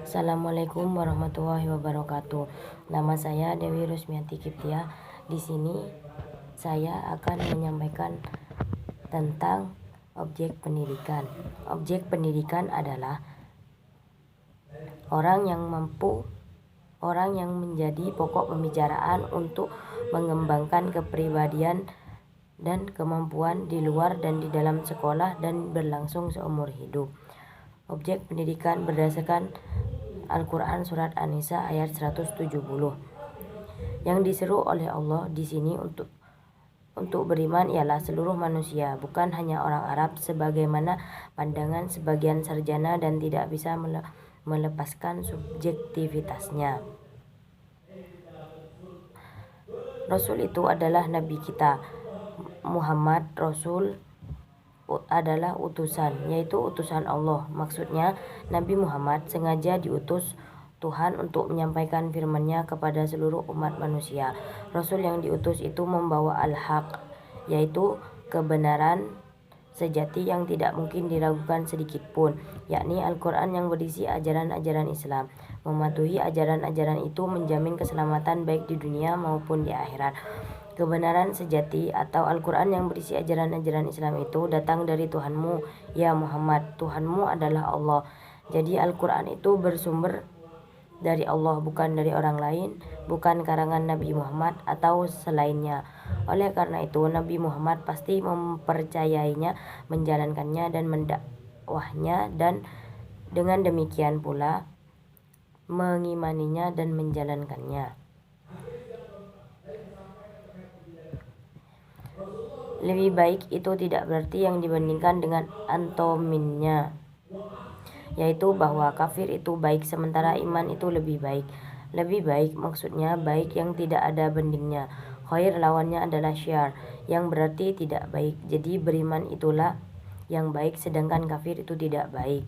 Assalamualaikum warahmatullahi wabarakatuh. Nama saya Dewi Rusmianti Kiptia. Di sini saya akan menyampaikan tentang objek pendidikan. Objek pendidikan adalah orang yang menjadi pokok pembicaraan untuk mengembangkan kepribadian dan kemampuan di luar dan di dalam sekolah dan berlangsung seumur hidup. Objek pendidikan berdasarkan Al-Quran Surat An-Nisa ayat 170. Yang diseru oleh Allah di sini untuk beriman ialah seluruh manusia, bukan hanya orang Arab sebagaimana pandangan sebagian sarjana dan tidak bisa melepaskan subjektivitasnya. Rasul itu adalah Nabi kita. Muhammad Rasul adalah utusan, yaitu utusan Allah. Maksudnya Nabi Muhammad sengaja diutus Tuhan untuk menyampaikan firman-Nya kepada seluruh umat manusia. Rasul yang diutus itu membawa al-haq, yaitu kebenaran sejati yang tidak mungkin diragukan sedikit pun, yakni Al-Quran yang berisi ajaran-ajaran Islam. Mematuhi ajaran-ajaran itu menjamin keselamatan baik di dunia maupun di akhirat. Kebenaran sejati atau Al-Quran yang berisi ajaran-ajaran Islam itu datang dari Tuhanmu, ya Muhammad. Tuhanmu adalah Allah. Jadi Al-Quran itu bersumber dari Allah, bukan dari orang lain, bukan karangan Nabi Muhammad atau selainnya. Oleh karena itu Nabi Muhammad pasti mempercayainya, menjalankannya dan mendakwahnya, dan dengan demikian pula mengimaninya dan menjalankannya. Lebih baik itu tidak berarti yang dibandingkan dengan antominnya, yaitu bahwa kafir itu baik sementara iman itu lebih baik. Lebih baik maksudnya baik yang tidak ada bandingnya. Khair lawannya adalah syar, yang berarti tidak baik. Jadi beriman itulah yang baik sedangkan kafir itu tidak baik.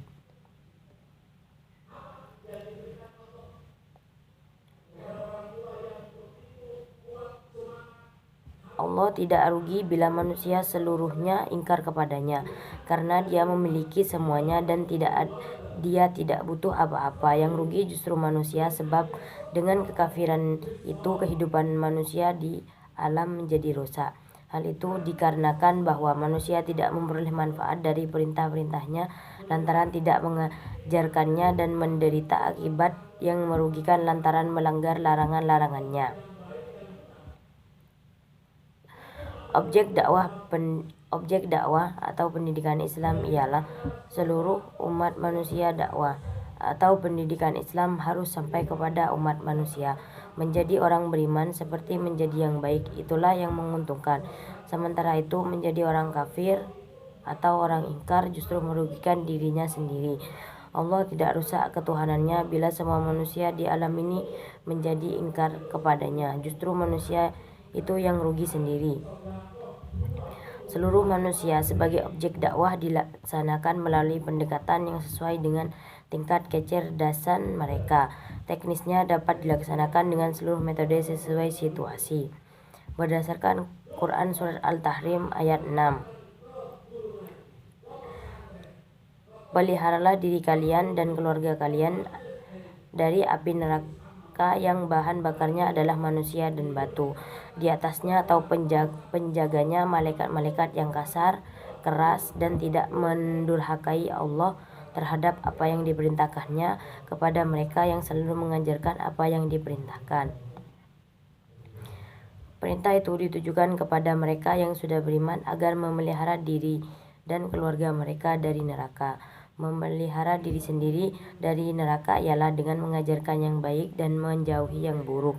Allah tidak rugi bila manusia seluruhnya ingkar kepadanya, karena Dia memiliki semuanya dan Dia tidak butuh apa-apa. Yang rugi justru manusia, sebab dengan kekafiran itu kehidupan manusia di alam menjadi rusak. Hal itu dikarenakan bahwa manusia tidak memperoleh manfaat dari perintah-perintahnya lantaran tidak mengajarkannya dan menderita akibat yang merugikan lantaran melanggar larangan-larangannya. Objek dakwah atau pendidikan Islam ialah seluruh umat manusia. Dakwah atau pendidikan Islam harus sampai kepada umat manusia. Menjadi orang beriman seperti menjadi yang baik, itulah yang menguntungkan. Sementara itu menjadi orang kafir atau orang ingkar justru merugikan dirinya sendiri. Allah tidak rusak ketuhanannya bila semua manusia di alam ini menjadi ingkar kepadanya. Justru manusia itu yang rugi sendiri. Seluruh manusia sebagai objek dakwah dilaksanakan melalui pendekatan yang sesuai dengan tingkat kecerdasan mereka. Teknisnya dapat dilaksanakan dengan seluruh metode sesuai situasi. Berdasarkan Quran Surat Al-Tahrim ayat 6. Peliharalah diri kalian dan keluarga kalian dari api neraka yang bahan bakarnya adalah manusia dan batu. Di atasnya atau penjaganya malaikat-malaikat yang kasar, keras, dan tidak mendurhakai Allah terhadap apa yang diperintahkannya kepada mereka yang selalu mengajarkan apa yang diperintahkan. Perintah itu ditujukan kepada mereka yang sudah beriman agar memelihara diri dan keluarga mereka dari neraka. Memelihara diri sendiri dari neraka ialah dengan mengajarkan yang baik dan menjauhi yang buruk.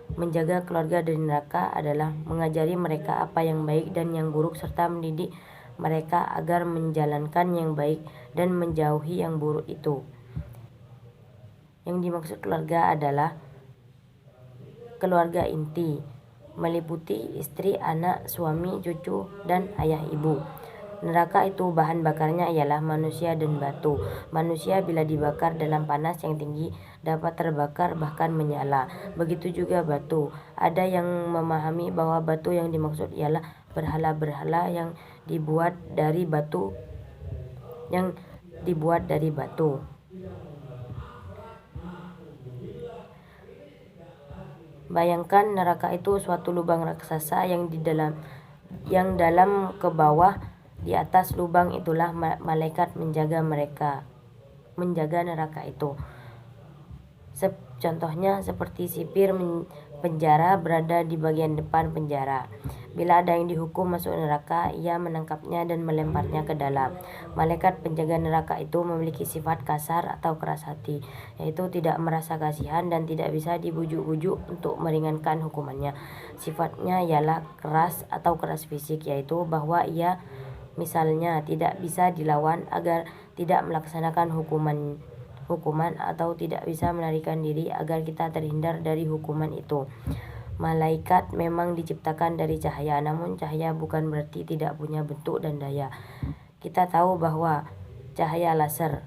Menjaga keluarga dari neraka adalah mengajari mereka apa yang baik dan yang buruk serta mendidik mereka agar menjalankan yang baik dan menjauhi yang buruk itu. Yang dimaksud keluarga adalah keluarga inti, meliputi istri, anak, suami, cucu, dan ayah ibu. Neraka itu bahan bakarnya ialah manusia dan batu. Manusia bila dibakar dalam panas yang tinggi dapat terbakar bahkan menyala. Begitu juga batu. Ada yang memahami bahwa batu yang dimaksud ialah berhala-berhala yang dibuat dari batu. Bayangkan neraka itu suatu lubang raksasa yang dalam ke bawah. Di atas lubang itulah malaikat menjaga neraka itu. Contohnya seperti sipir penjara berada di bagian depan penjara. Bila ada yang dihukum masuk neraka, ia menangkapnya dan melemparnya ke dalam. Malaikat penjaga neraka itu memiliki sifat kasar atau keras hati, yaitu tidak merasa kasihan dan tidak bisa dibujuk-bujuk untuk meringankan hukumannya. Sifatnya ialah keras atau keras fisik, yaitu bahwa ia misalnya tidak bisa dilawan agar tidak melaksanakan hukuman atau tidak bisa melarikan diri agar kita terhindar dari hukuman itu. Malaikat memang diciptakan dari cahaya, namun cahaya bukan berarti tidak punya bentuk dan daya. Kita tahu bahwa cahaya laser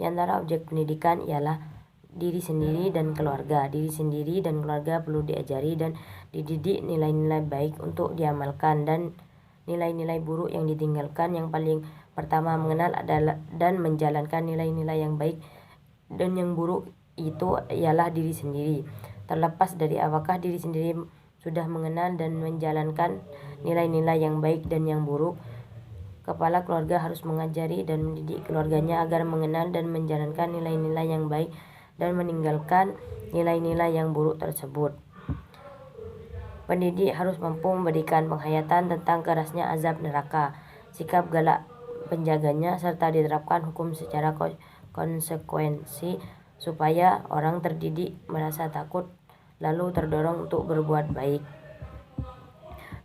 di antara objek pendidikan ialah diri sendiri dan keluarga. Diri sendiri dan keluarga perlu diajari dan dididik nilai-nilai baik untuk diamalkan dan nilai-nilai buruk yang ditinggalkan. Yang paling pertama mengenal adalah dan menjalankan nilai-nilai yang baik dan yang buruk itu ialah diri sendiri. Terlepas dari apakah diri sendiri sudah mengenal dan menjalankan nilai-nilai yang baik dan yang buruk, kepala keluarga harus mengajari dan mendidik keluarganya agar mengenal dan menjalankan nilai-nilai yang baik dan meninggalkan nilai-nilai yang buruk tersebut. Pendidik harus mampu memberikan penghayatan tentang kerasnya azab neraka, sikap galak penjaganya, serta diterapkan hukum secara konsekuensi supaya orang terdidik merasa takut lalu terdorong untuk berbuat baik.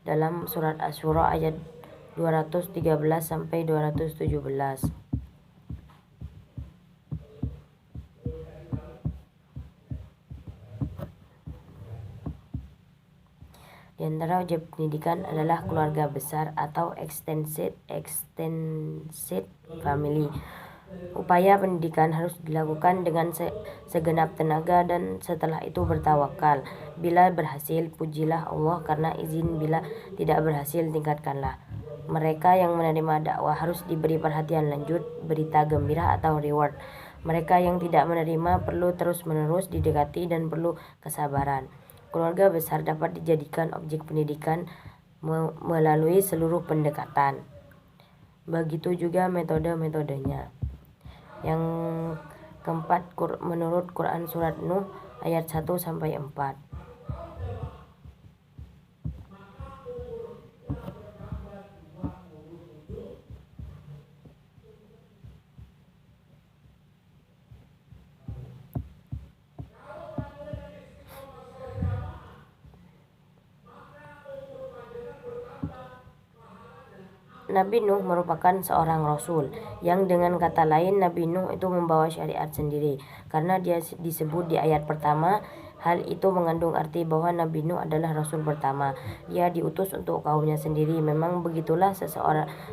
Dalam surat Asy-Syura ayat 213 sampai 217. Di antara objek pendidikan adalah keluarga besar atau extended family. Upaya pendidikan harus dilakukan dengan segenap tenaga dan setelah itu bertawakal. Bila berhasil, pujilah Allah karena izin. Bila tidak berhasil, tingkatkanlah. Mereka yang menerima dakwah harus diberi perhatian lanjut, berita gembira atau reward. Mereka yang tidak menerima perlu terus-menerus didekati dan perlu kesabaran. Keluarga besar dapat dijadikan objek pendidikan melalui seluruh pendekatan. Begitu juga metode-metodenya. Yang keempat, menurut Quran surat Nuh ayat 1 sampai 4. Nabi Nuh merupakan seorang rasul, yang dengan kata lain Nabi Nuh itu membawa syariat sendiri. Karena dia disebut di ayat pertama, hal itu mengandung arti bahwa Nabi Nuh adalah rasul pertama. Dia diutus untuk kaumnya sendiri. Memang begitulah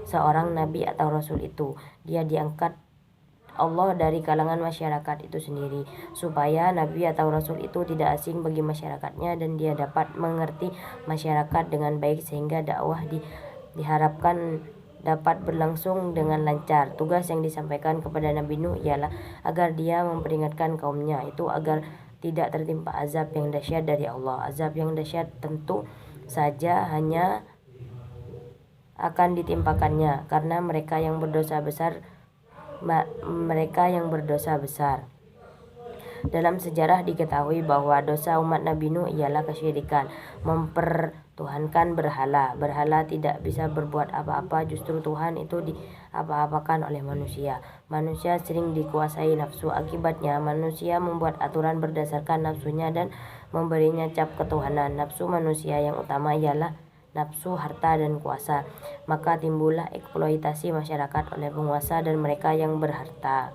seorang nabi atau rasul itu. Dia diangkat Allah dari kalangan masyarakat itu sendiri, supaya nabi atau rasul itu tidak asing bagi masyarakatnya dan dia dapat mengerti masyarakat dengan baik sehingga dakwah diharapkan dapat berlangsung dengan lancar. Tugas yang disampaikan kepada Nabi Nuh ialah agar dia memperingatkan kaumnya itu agar tidak tertimpa azab yang dahsyat dari Allah. Azab yang dahsyat tentu saja hanya akan ditimpakannya karena mereka yang berdosa besar. Dalam sejarah diketahui bahwa dosa umat Nabi Nuh ialah kesyirikan, mempertuhankan berhala. Berhala tidak bisa berbuat apa-apa, justru Tuhan itu diapa-apakan oleh manusia. Manusia sering dikuasai nafsu, akibatnya manusia membuat aturan berdasarkan nafsunya dan memberinya cap ketuhanan. Nafsu manusia yang utama ialah nafsu harta dan kuasa. Maka timbullah eksploitasi masyarakat oleh penguasa dan mereka yang berharta.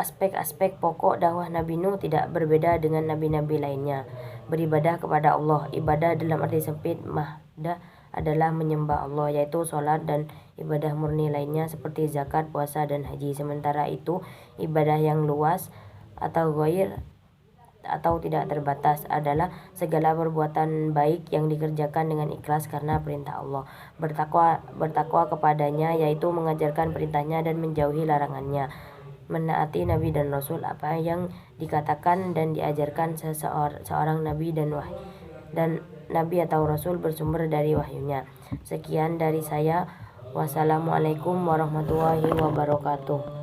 Aspek-aspek pokok dakwah Nabi Nuh tidak berbeda dengan nabi-nabi lainnya. Beribadah kepada Allah. Ibadah dalam arti sempit mahdah adalah menyembah Allah, yaitu sholat dan ibadah murni lainnya seperti zakat, puasa, dan haji. Sementara itu, ibadah yang luas atau ghair atau tidak terbatas adalah segala perbuatan baik yang dikerjakan dengan ikhlas karena perintah Allah. Bertakwa kepadanya yaitu mengajarkan perintahnya dan menjauhi larangannya. Menaati Nabi dan Rasul apa yang dikatakan dan diajarkan seorang Nabi dan Nabi atau Rasul bersumber dari wahyunya. Sekian dari saya. Wassalamualaikum warahmatullahi wabarakatuh.